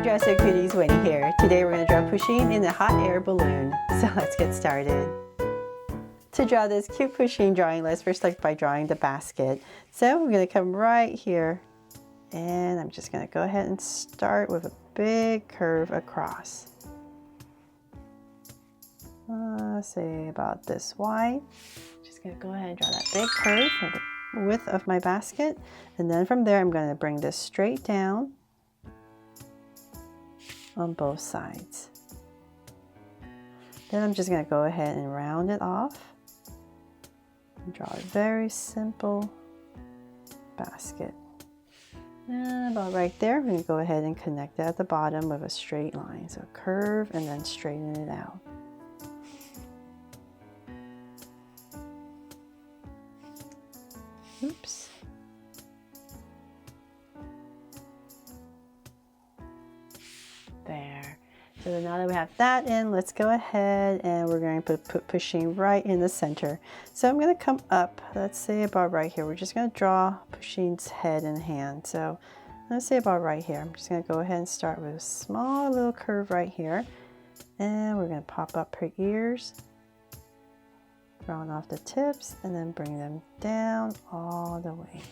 Hairdresser Cuties Winnie here. Today we're going to draw Pusheen in a hot air balloon. So let's get started. To draw this cute Pusheen drawing, let's first start by drawing the basket. So we're going to come right here and I'm just going to go ahead and start with a big curve across. Say about this wide. Just going to go ahead and draw that big curve for the width of my basket, and then from there I'm going to bring this straight down on both sides. Then I'm just going to go ahead and round it off and draw a very simple basket. And about right there, I'm going to go ahead and connect that at the bottom with a straight line. So curve and then straighten it out. Oops. There. So now that we have that in, let's go ahead and we're going to put Pusheen right in the center. So I'm going to come up, let's say about right here. We're just going to draw Pusheen's head and hand. So let's say about right here. I'm just going to go ahead and start with a small little curve right here. And we're going to pop up her ears, round off the tips, and then bring them down all the way.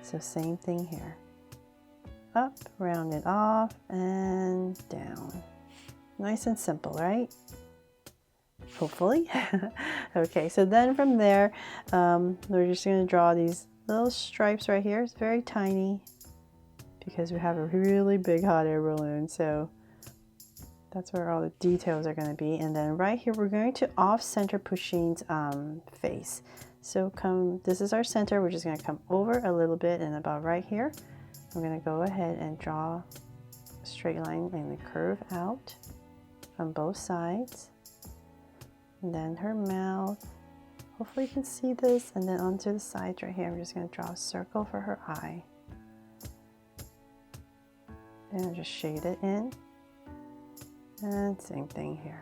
So same thing here. Up, round it off, and down. Nice and simple, right? Hopefully. Okay, so then from there, we're just going to draw these little stripes right here. It's very tiny because we have a really big hot air balloon. So that's where all the details are going to be. And then right here, we're going to off-center Pusheen's face. So this is our center. We're just going to come over a little bit, and about right here, I'm going to go ahead and draw a straight line and the curve out on both sides. And then her mouth. Hopefully you can see this. And then onto the sides right here, I'm just going to draw a circle for her eye. And I'll just shade it in. And same thing here.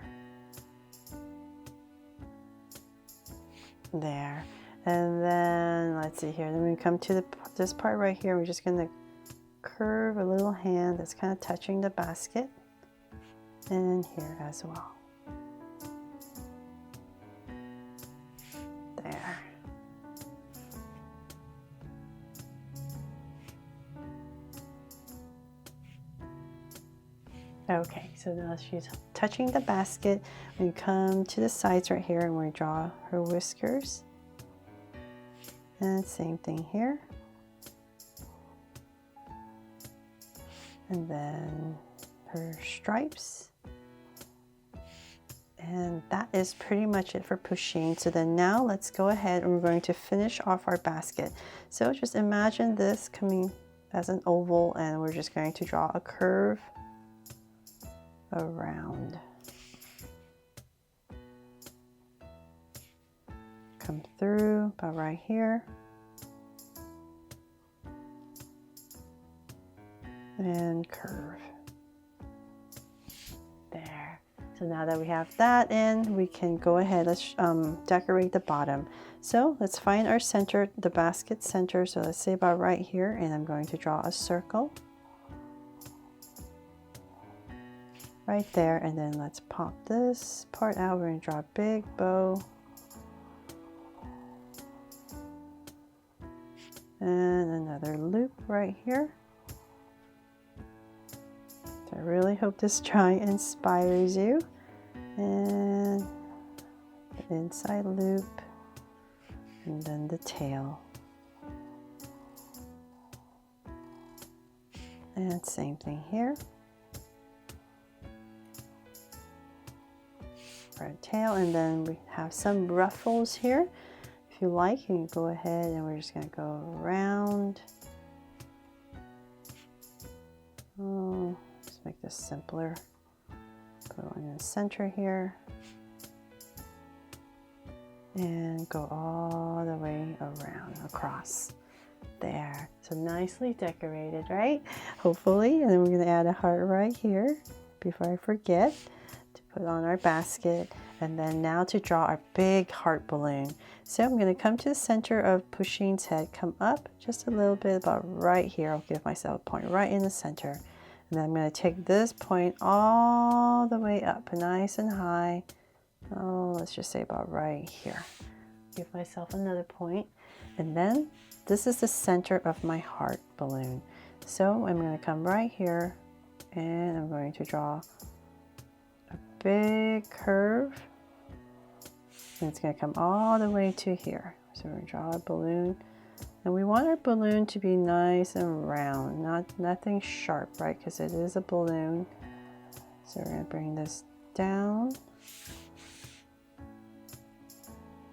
There. And then let's see here. Then we come to this part right here. We're just going to curve a little hand that's kind of touching the basket. And here as well. There. Okay, so now she's touching the basket. We come to the sides right here and we draw her whiskers. And same thing here. And then her stripes. And that is pretty much it for Pusheen. So then now let's go ahead and we're going to finish off our basket. So just imagine this coming as an oval, and we're just going to draw a curve around. Come through about right here. And curve. There. So now that we have that in, we can go ahead, let's decorate the bottom. So let's find our center, the basket center. So let's say about right here, and I'm going to draw a circle. Right there, and then let's pop this part out. We're going to draw a big bow. And another loop right here. So I really hope this drawing inspires you. And the inside loop, and then the tail. And same thing here. For a tail, and then we have some ruffles here. If you like, you can go ahead and we're just going to go around. Oh, just make this simpler. Put one in the center here. And go all the way around, across. There. So nicely decorated, right? Hopefully. And then we're going to add a heart right here before I forget. Put on our basket, and then now to draw our big heart balloon. So I'm going to come to the center of Pusheen's head, come up just a little bit about right here. I'll give myself a point right in the center, And then I'm going to take this point all the way up, nice and high. Oh, let's just say about right here. Give myself another point. And then this is the center of my heart balloon. So I'm going to come right here and I'm going to draw a big curve. And it's going to come all the way to here. So we're going to draw a balloon. And we want our balloon to be nice and round, nothing sharp, right? Because it is a balloon. So we're going to bring this down.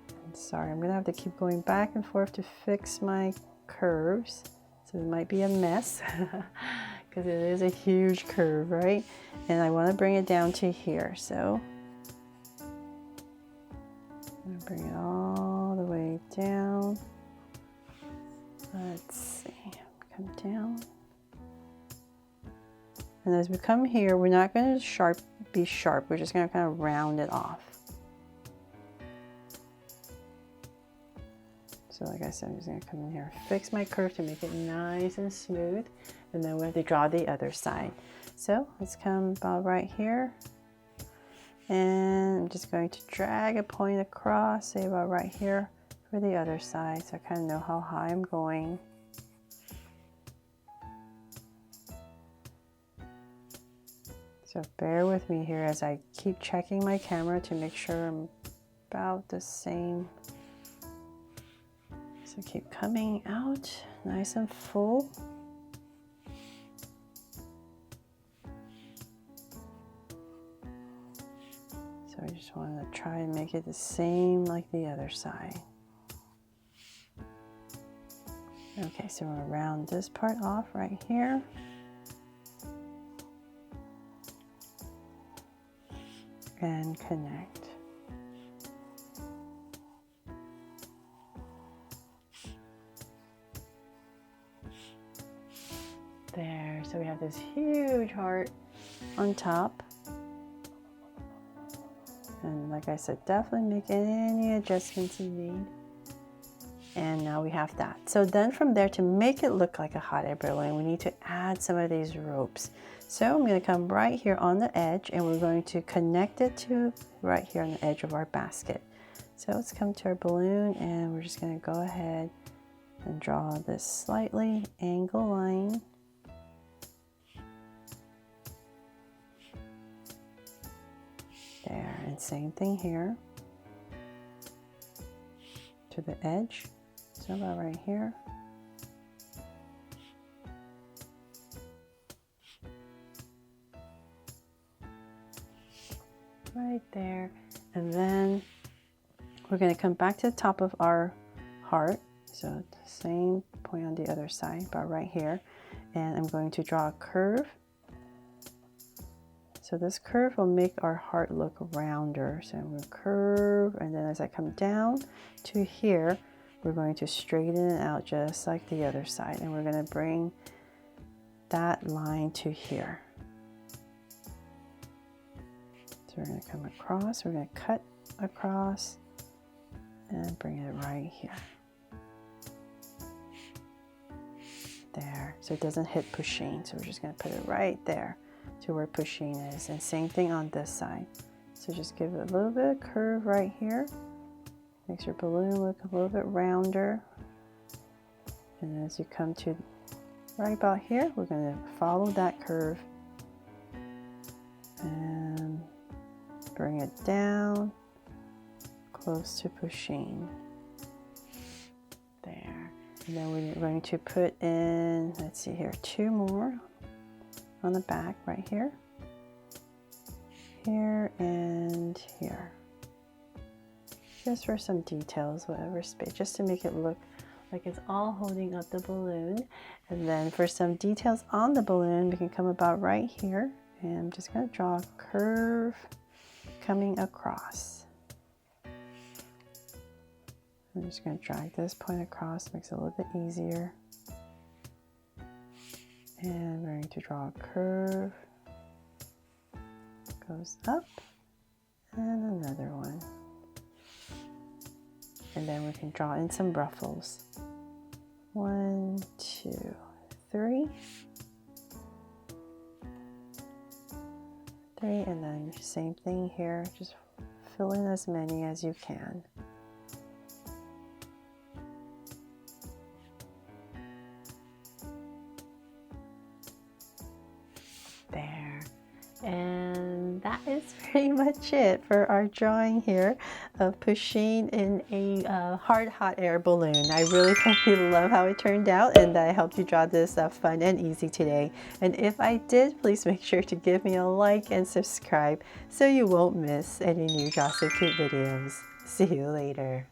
And sorry, I'm going to have to keep going back and forth to fix my curves. So it might be a mess because it is a huge curve, right? And I want to bring it down to here. So I'm going to bring it all the way down. Let's see, come down. And as we come here, we're not going to be sharp. We're just going to kind of round it off. So like I said, I'm just going to come in here, fix my curve to make it nice and smooth. And then we have to draw the other side. So let's come about right here. And I'm just going to drag a point across, say about right here for the other side. So I kind of know how high I'm going. So bear with me here as I keep checking my camera to make sure I'm about the same. So keep coming out nice and full. So I just want to try and make it the same like the other side. Okay, so we're going to round this part off right here. And connect. There, so we have this huge heart on top. And like I said, definitely make any adjustments you need. And now we have that. So then from there, to make it look like a hot air balloon, we need to add some of these ropes. So I'm going to come right here on the edge and we're going to connect it to right here on the edge of our basket. So let's come to our balloon and we're just going to go ahead and draw this slightly angle line. There, and same thing here to the edge. So about right here. Right there. And then we're going to come back to the top of our heart. So the same point on the other side, about right here. And I'm going to draw a curve. So this curve will make our heart look rounder. So I'm going to curve, and then as I come down to here, we're going to straighten it out just like the other side. And we're going to bring that line to here. So we're going to come across, we're going to cut across and bring it right here. There, so it doesn't hit Pusheen. So we're just going to put it right there to where Pusheen is. And same thing on this side. So just give it a little bit of curve right here. Makes your balloon look a little bit rounder. And as you come to right about here, we're going to follow that curve and bring it down close to Pusheen. There. And then we're going to put in, let's see here, 2 more on the back right here. Here and here. Just for some details, whatever space, just to make it look like it's all holding up the balloon. And then for some details on the balloon, we can come about right here. And I'm just going to draw a curve coming across. I'm just going to drag this point across, makes it a little bit easier. And we're going to draw a curve. Goes up. And another one. And then we can draw in some ruffles. 1, 2, 3. 3, and then same thing here. Just fill in as many as you can. There. And that is pretty much it for our drawing here of Pusheen in a hard hot air balloon. I really hope you love how it turned out and that I helped you draw this fun and easy today. And if I did, please make sure to give me a like and subscribe so you won't miss any new Draw So Cute videos. See you later.